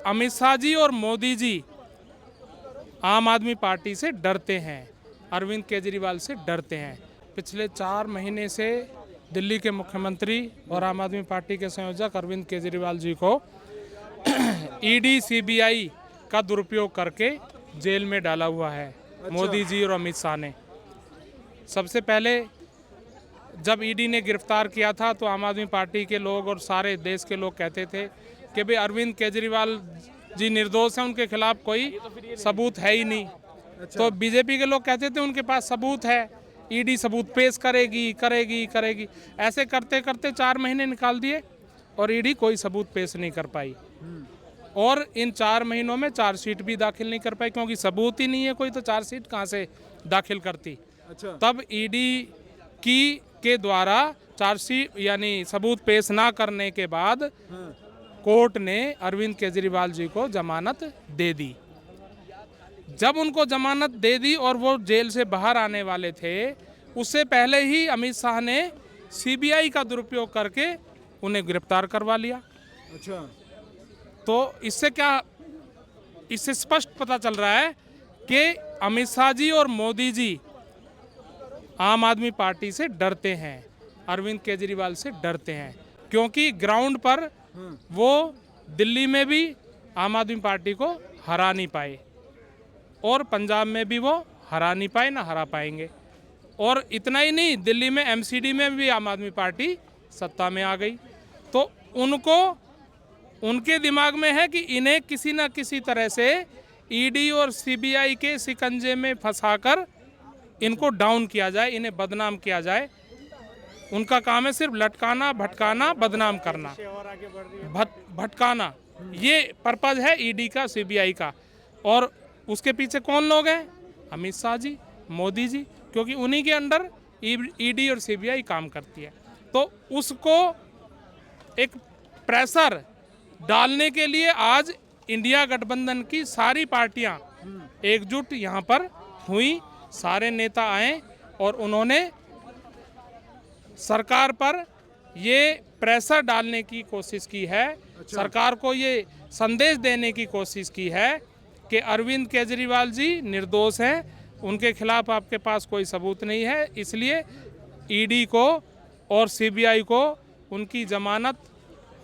अमित शाह जी और मोदी जी आम आदमी पार्टी से डरते हैं, अरविंद केजरीवाल से डरते हैं। पिछले 4 महीने से दिल्ली के मुख्यमंत्री और आम आदमी पार्टी के संयोजक अरविंद केजरीवाल जी को ईडी सीबीआई का दुरुपयोग करके जेल में डाला हुआ है। मोदी जी और अमित शाह ने सबसे पहले जब ईडी ने गिरफ्तार किया था तो आम आदमी पार्टी के लोग और सारे देश के लोग कहते थे कि भाई अरविंद केजरीवाल जी निर्दोष हैं, उनके खिलाफ कोई सबूत है ही नहीं। तो बीजेपी के लोग कहते थे उनके पास सबूत है, ईडी सबूत पेश करेगी करेगी करेगी। ऐसे करते करते 4 महीने निकाल दिए और ईडी कोई सबूत पेश नहीं कर पाई। और इन 4 महीनों में चार्जशीट भी दाखिल नहीं कर पाई, क्योंकि सबूत ही नहीं है कोई, तो चार्जशीट कहाँ से दाखिल करती। तब ईडी के द्वारा चार्जशीट यानी सबूत पेश ना करने के बाद कोर्ट ने अरविंद केजरीवाल जी को जमानत दे दी। जब उनको जमानत दे दी और वो जेल से बाहर आने वाले थे, उससे पहले ही अमित शाह ने सीबीआई का दुरुपयोग करके उन्हें गिरफ्तार करवा लिया। अच्छा, तो इससे स्पष्ट पता चल रहा है कि अमित शाह जी और मोदी जी आम आदमी पार्टी से डरते हैं, अरविंद केजरीवाल से डरते हैं, क्योंकि ग्राउंड पर वो दिल्ली में भी आम आदमी पार्टी को हरा नहीं पाए और पंजाब में भी वो हरा नहीं पाए, ना हरा पाएंगे। और इतना ही नहीं, दिल्ली में एमसीडी में भी आम आदमी पार्टी सत्ता में आ गई। तो उनके दिमाग में है कि इन्हें किसी न किसी तरह से ईडी और सीबीआई के शिकंजे में फंसाकर इनको डाउन किया जाए, इन्हें बदनाम किया जाए। उनका काम है सिर्फ लटकाना, भटकाना, बदनाम करना, भटकाना। ये पर्पज है ईडी का, सीबीआई का। और उसके पीछे कौन लोग हैं? अमित शाह जी, मोदी जी, क्योंकि उन्हीं के अंडर ईडी और सीबीआई काम करती है। तो उसको एक प्रेशर डालने के लिए आज इंडिया गठबंधन की सारी पार्टियां एकजुट यहाँ पर हुई, सारे नेता आए और उन्होंने सरकार पर ये प्रेशर डालने की कोशिश की है। सरकार को ये संदेश देने की कोशिश की है कि अरविंद केजरीवाल जी निर्दोष हैं, उनके खिलाफ आपके पास कोई सबूत नहीं है, इसलिए ईडी को और सीबीआई को उनकी जमानत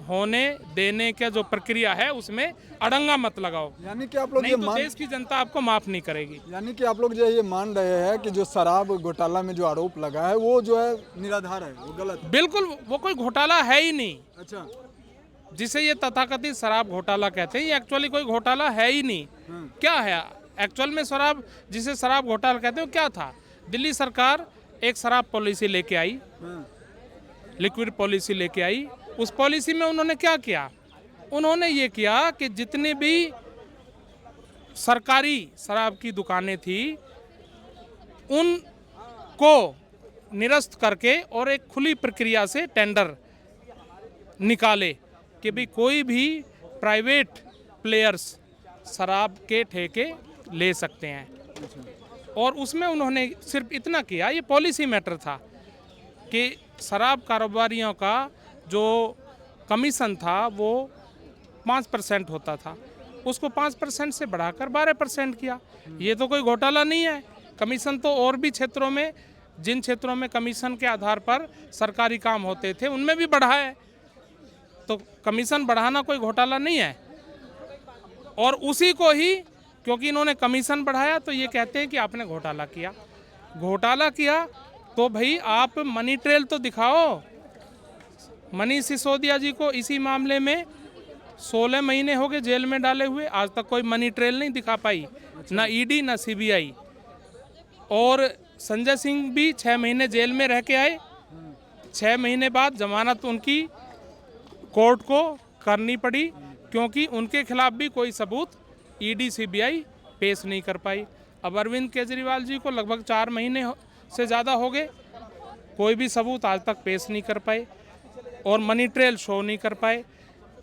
होने देने का जो प्रक्रिया है उसमें अड़ंगा मत लगाओ। यानी कि आप लोग नहीं तो देश की जनता आपको माफ नहीं करेगी। यानी कि आप लोग जो ये मान रहे हैं कि जो शराब घोटाला में जो आरोप लगा है वो जो है निराधार है, वो गलत है। बिल्कुल, वो कोई घोटाला है ही नहीं। अच्छा, जिसे ये तथाकथित शराब घोटाला कहते हैं, ये एक्चुअली कोई घोटाला है ही नहीं। क्या है एक्चुअल में शराब, जिसे शराब घोटाला कहते हैं, वो क्या था? दिल्ली सरकार एक शराब पॉलिसी लेके आई, लिक्विड पॉलिसी लेके आई। उस पॉलिसी में उन्होंने क्या किया? उन्होंने ये किया कि जितने भी सरकारी शराब की दुकानें थी उनको निरस्त करके और एक खुली प्रक्रिया से टेंडर निकाले कि भी कोई भी प्राइवेट प्लेयर्स शराब के ठेके ले सकते हैं। और उसमें उन्होंने सिर्फ इतना किया, ये पॉलिसी मैटर था कि शराब कारोबारियों का जो कमीशन था वो 5% होता था, उसको 5% से बढ़ाकर 12% किया। ये तो कोई घोटाला नहीं है। कमीशन तो और भी क्षेत्रों में, जिन क्षेत्रों में कमीशन के आधार पर सरकारी काम होते थे उनमें भी बढ़ा है। तो कमीशन बढ़ाना कोई घोटाला नहीं है। और उसी को ही, क्योंकि इन्होंने कमीशन बढ़ाया तो ये कहते हैं कि आपने घोटाला किया। घोटाला किया तो भाई आप मनी ट्रेल तो दिखाओ। मनीष सिसोदिया जी को इसी मामले में 16 महीने हो गए जेल में डाले हुए, आज तक कोई मनी ट्रेल नहीं दिखा पाई, ना ईडी ना सीबीआई। और संजय सिंह भी 6 महीने जेल में रह के आए, 6 महीने बाद जमानत उनकी कोर्ट को करनी पड़ी, क्योंकि उनके खिलाफ भी कोई सबूत ईडी सीबीआई पेश नहीं कर पाई। अब अरविंद केजरीवाल जी को लगभग 4 महीने से ज़्यादा हो गए, कोई भी सबूत आज तक पेश नहीं कर पाए और मनी ट्रेल शो नहीं कर पाए।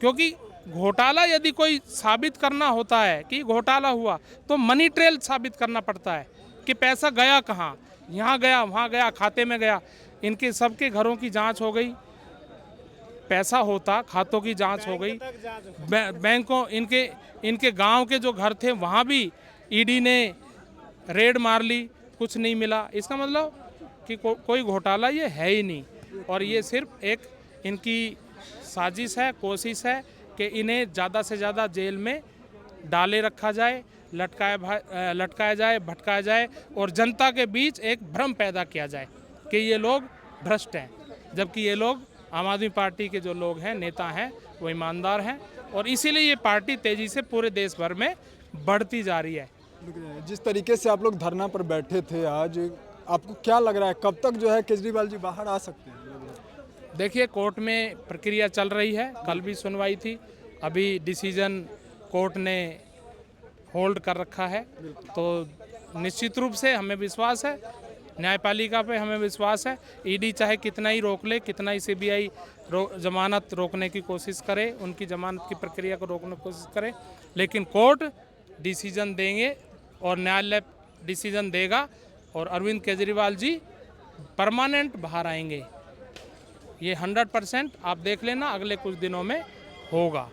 क्योंकि घोटाला यदि कोई साबित करना होता है कि घोटाला हुआ तो मनी ट्रेल साबित करना पड़ता है कि पैसा गया कहाँ, यहाँ गया, वहाँ गया, खाते में गया। इनके सबके घरों की जांच हो गई, पैसा होता, खातों की जांच हो गई, बैंकों इनके गांव के जो घर थे वहाँ भी ईडी ने रेड मार ली, कुछ नहीं मिला। इसका मतलब कि कोई घोटाला ये है ही नहीं, और ये सिर्फ एक इनकी साजिश है, कोशिश है कि इन्हें ज़्यादा से ज़्यादा जेल में डाले रखा जाए, लटकाया जाए, भटकाया जाए, और जनता के बीच एक भ्रम पैदा किया जाए कि ये लोग भ्रष्ट हैं, जबकि ये लोग आम आदमी पार्टी के जो लोग हैं, नेता हैं, वो ईमानदार हैं, और इसीलिए ये पार्टी तेज़ी से पूरे देश भर में बढ़ती जा रही है। जिस तरीके से आप लोग धरना पर बैठे थे आज, आपको क्या लग रहा है कब तक जो है केजरीवाल जी बाहर आ सकते हैं? देखिए, कोर्ट में प्रक्रिया चल रही है, कल भी सुनवाई थी, अभी डिसीजन कोर्ट ने होल्ड कर रखा है, तो निश्चित रूप से हमें विश्वास है, न्यायपालिका पे हमें विश्वास है। ईडी चाहे कितना ही रोक ले, कितना ही सीबीआई जमानत रोकने की कोशिश करे, उनकी जमानत की प्रक्रिया को रोकने की कोशिश करे, लेकिन कोर्ट डिसीजन देंगे और न्यायालय डिसीजन देगा, और अरविंद केजरीवाल जी परमानेंट बाहर आएंगे। ये 100% आप देख लेना, अगले कुछ दिनों में होगा।